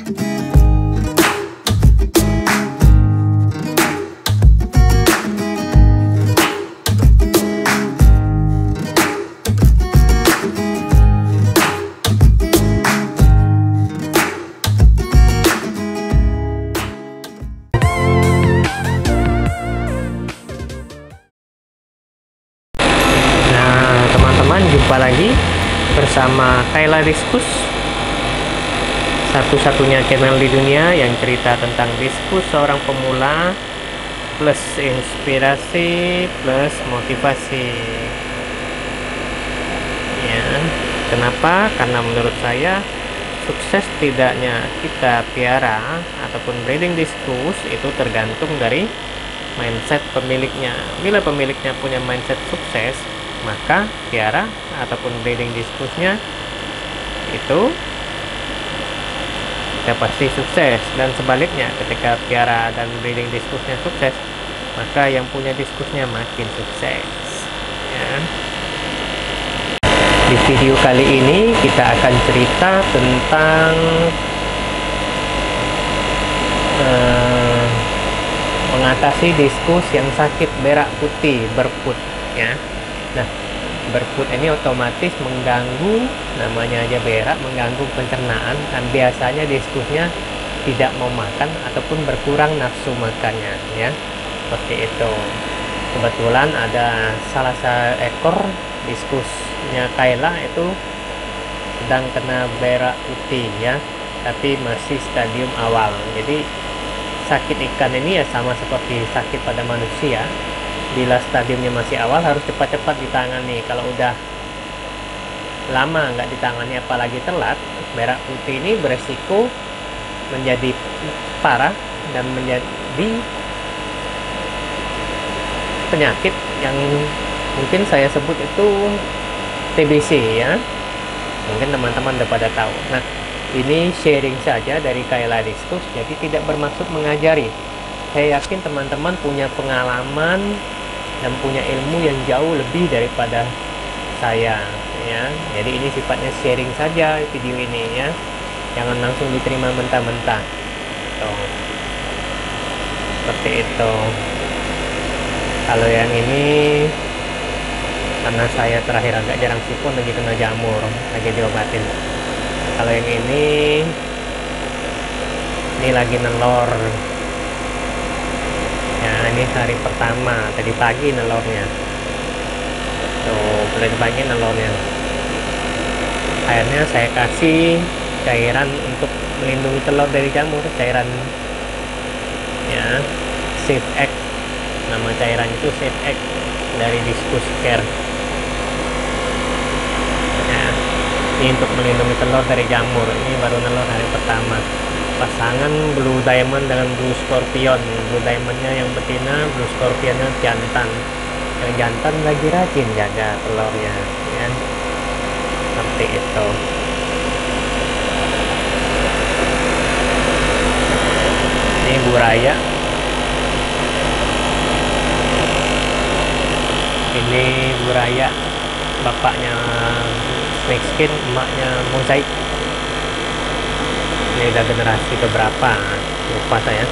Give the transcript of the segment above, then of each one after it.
Jumpa lagi bersama Kayla Diskus, satu-satunya channel di dunia yang cerita tentang diskus seorang pemula plus inspirasi plus motivasi. Ya, kenapa? Karena menurut saya sukses tidaknya kita piara ataupun breeding diskus itu tergantung dari mindset pemiliknya. Bila pemiliknya punya mindset sukses, maka piara ataupun breeding diskusnya itu ya pasti sukses, dan sebaliknya ketika piara dan breeding diskusnya sukses, maka yang punya diskusnya makin sukses ya. Di video kali ini kita akan cerita tentang mengatasi diskus yang sakit berak putih, berput ya. Nah, berput ini otomatis mengganggu, namanya aja berak, mengganggu pencernaan, dan biasanya diskusnya tidak mau makan ataupun berkurang nafsu makannya ya, seperti itu. Kebetulan ada salah satu ekor diskusnya Kayla itu sedang kena berak putih ya, tapi masih stadium awal. Jadi sakit ikan ini ya sama seperti sakit pada manusia. Bila stadiumnya masih awal harus cepat-cepat ditangani. Kalau udah lama nggak ditangani, apalagi telat, berak putih ini beresiko menjadi parah dan menjadi penyakit yang mungkin saya sebut itu TBC ya. Mungkin teman-teman udah pada tahu. Nah, ini sharing saja dari Kayla Diskus, jadi tidak bermaksud mengajari. Saya yakin teman-teman punya pengalaman dan punya ilmu yang jauh lebih daripada saya ya. Jadi ini sifatnya sharing saja video ini ya, jangan langsung diterima mentah-mentah seperti itu. Kalau yang ini karena saya terakhir agak jarang sipon, lagi kena jamur, lagi diobatin. Kalau yang ini lagi nelor ya, ini hari pertama, tadi pagi nelornya tuh, tadi pagi nelornya. Akhirnya saya kasih cairan untuk melindungi telur dari jamur, cairan ya, Save Egg, nama cairan itu Save Egg dari Diskus Care ya. Ini untuk melindungi telur dari jamur. Ini baru nelor hari pertama. Pasangan Blue Diamond dengan Blue Scorpion. Blue Diamondnya yang betina, Blue Scorpionnya jantan. Yang jantan lagi rajin jaga telurnya ya, seperti itu. Ini buraya, ini buraya, bapaknya snake skin, emaknya mozaik. Ini udah generasi keberapa lupa saya.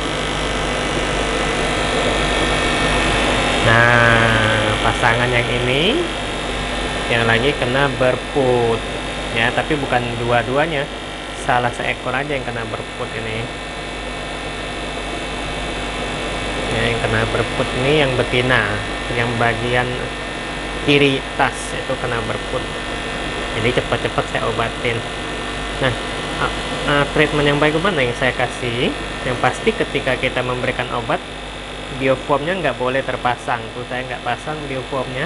Nah, pasangan yang ini yang lagi kena berput ya, tapi bukan dua-duanya, salah seekor aja yang kena berput ini ya. Yang kena berput ini yang betina, yang bagian kiri tas itu kena berput, jadi cepat-cepat saya obatin. Nah, treatment yang baik mana yang saya kasih? Yang pasti ketika kita memberikan obat, bioformnya nggak boleh terpasang. Tuh saya nggak pasang bioformnya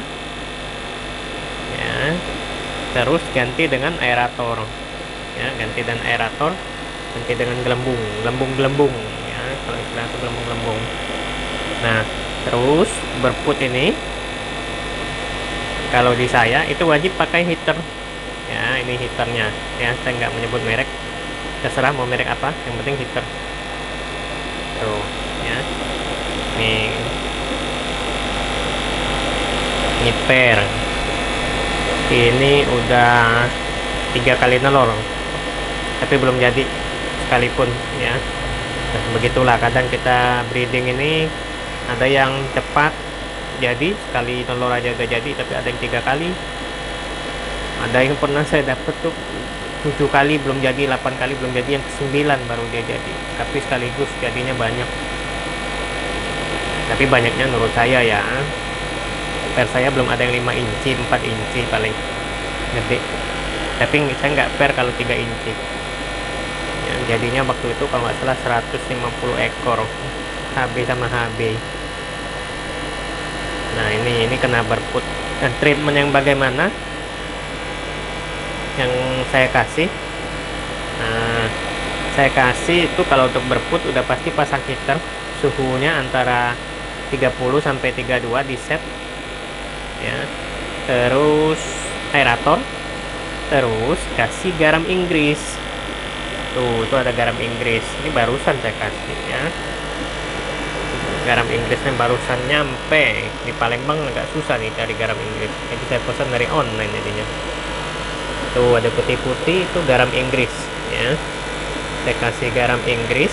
ya. Terus ganti dengan aerator ya, ganti dengan aerator, ganti dengan gelembung ya, kalau istilah itu gelembung. Nah, terus berput ini kalau di saya itu wajib pakai heater ya. Ini heaternya ya, saya nggak menyebut merek, terserah mau merek apa, yang penting heater tuh ya. Nih ngiper, ini udah 3 kali nelor tapi belum jadi sekalipun ya. Nah, begitulah kadang kita breeding ini ada yang cepat jadi, sekali telur aja udah jadi, tapi ada yang 3 kali, ada yang pernah saya dapet tuh 7 kali belum jadi, 8 kali belum jadi, yang ke-9 baru dia jadi, tapi sekaligus jadinya banyak. Tapi banyaknya menurut saya ya, per saya belum ada yang 5 inci, 4 inci paling gede, tapi saya nggak per kalau 3 inci ya. Jadinya waktu itu kalau nggak salah 150 ekor HB sama HB. Nah ini kena berput. Nah, treatment yang bagaimana yang saya kasih, nah saya kasih itu kalau untuk berput udah pasti pasang heater, suhunya antara 30 sampai 32 di set ya, terus aerator, terus kasih garam Inggris. Tuh ada garam Inggris, ini barusan saya kasih ya, garam Inggrisnya barusan nyampe di Palembang. Agak susah nih cari garam Inggris, jadi saya pesan dari online jadinya. Tuh ada putih-putih, itu garam Inggris ya, saya kasih garam Inggris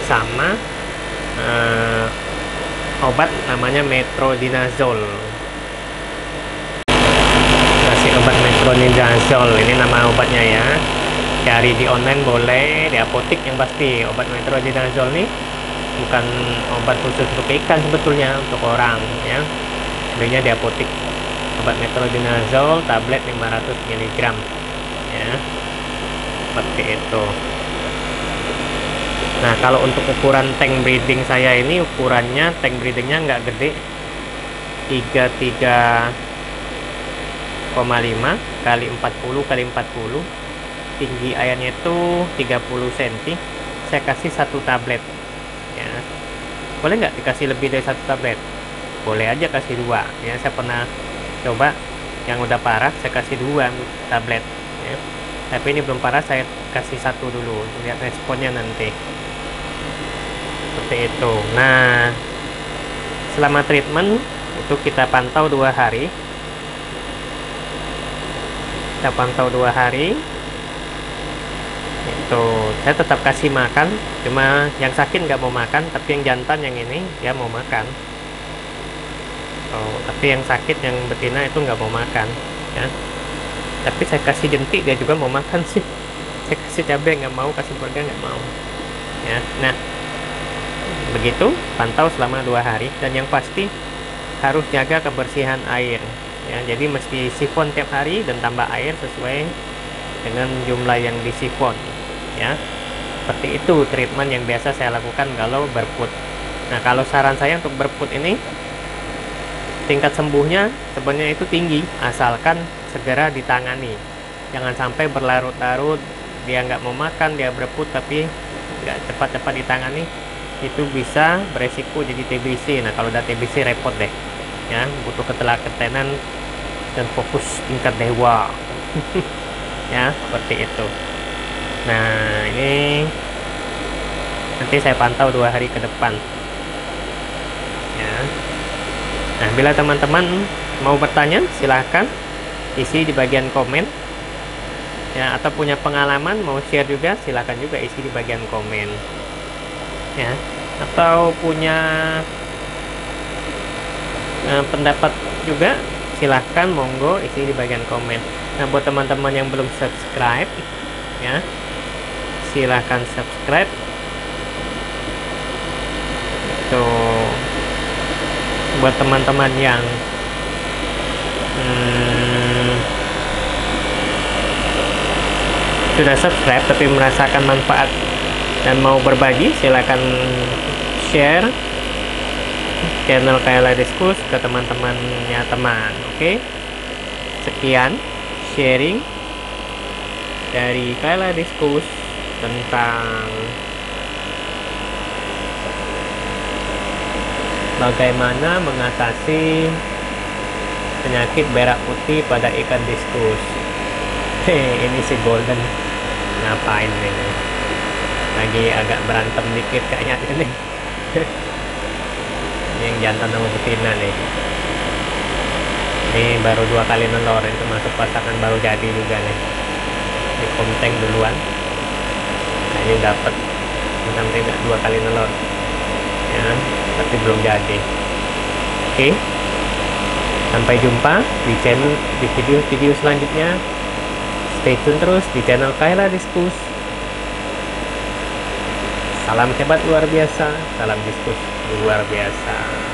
sama obat namanya metronidazole. Kasih obat metronidazole, ini nama obatnya ya, cari di online boleh, di apotek yang pasti. Obat metronidazole nih bukan obat khusus untuk ikan sebetulnya, untuk orang ya, belinya di apotek. Obat metronidazole tablet 500 mg ya, seperti itu. Nah kalau untuk ukuran tank breeding saya ini, ukurannya tank breedingnya nggak gede, 33,5 kali 40 kali 40, tinggi airnya itu 30 cm. Saya kasih 1 tablet ya. Boleh nggak dikasih lebih dari 1 tablet? Boleh aja kasih 2 ya. Saya pernah coba yang udah parah saya kasih 2 tablet ya. Tapi ini belum parah, saya kasih 1 dulu, lihat responnya nanti. Seperti itu. Nah selama treatment itu kita pantau 2 hari, itu saya tetap kasih makan, cuma yang sakit nggak mau makan, tapi yang jantan yang ini dia mau makan. Tapi yang sakit yang betina itu nggak mau makan ya. Tapi saya kasih jentik dia juga mau makan sih. Saya kasih cabai nggak mau, kasih burger nggak mau ya. Nah begitu, pantau selama 2 hari, dan yang pasti harus jaga kebersihan air ya. Jadi mesti sifon tiap hari dan tambah air sesuai dengan jumlah yang disifon ya. Seperti itu treatment yang biasa saya lakukan kalau berput. Nah kalau saran saya untuk berput ini, tingkat sembuhnya sebenarnya itu tinggi, asalkan segera ditangani. Jangan sampai berlarut-larut, dia nggak mau makan, dia berput tapi nggak cepat-cepat ditangani, itu bisa beresiko jadi TBC. Nah kalau udah TBC repot deh ya, butuh ketelatenan dan fokus tingkat dewa ya, seperti itu. Nah ini nanti saya pantau 2 hari ke depan ya. Nah bila teman-teman mau bertanya silahkan isi di bagian komen ya, atau punya pengalaman mau share juga silahkan juga isi di bagian komen ya, atau punya pendapat juga silahkan monggo isi di bagian komen. Nah buat teman-teman yang belum subscribe ya, silahkan subscribe. Tuh buat teman-teman yang sudah subscribe tapi merasakan manfaat dan mau berbagi, silakan share channel Kayla Diskus ke teman-temannya teman. Oke, sekian sharing dari Kayla Diskus tentang bagaimana mengatasi penyakit berak putih pada ikan diskus. Ini si Golden ngapain nih? Lagi agak berantem dikit kayaknya ini. Ini yang jantan sama betina nih. Ini baru 2 kali nelor, itu masuk pasangan baru jadi juga nih. Di konteng duluan. ini dapat sampai nggak 2 kali nelor ya, tapi belum jadi. Oke, sampai jumpa di channel, di video selanjutnya. Stay tune terus di channel Kaila Diskus. Salam hebat luar biasa, salam diskus luar biasa.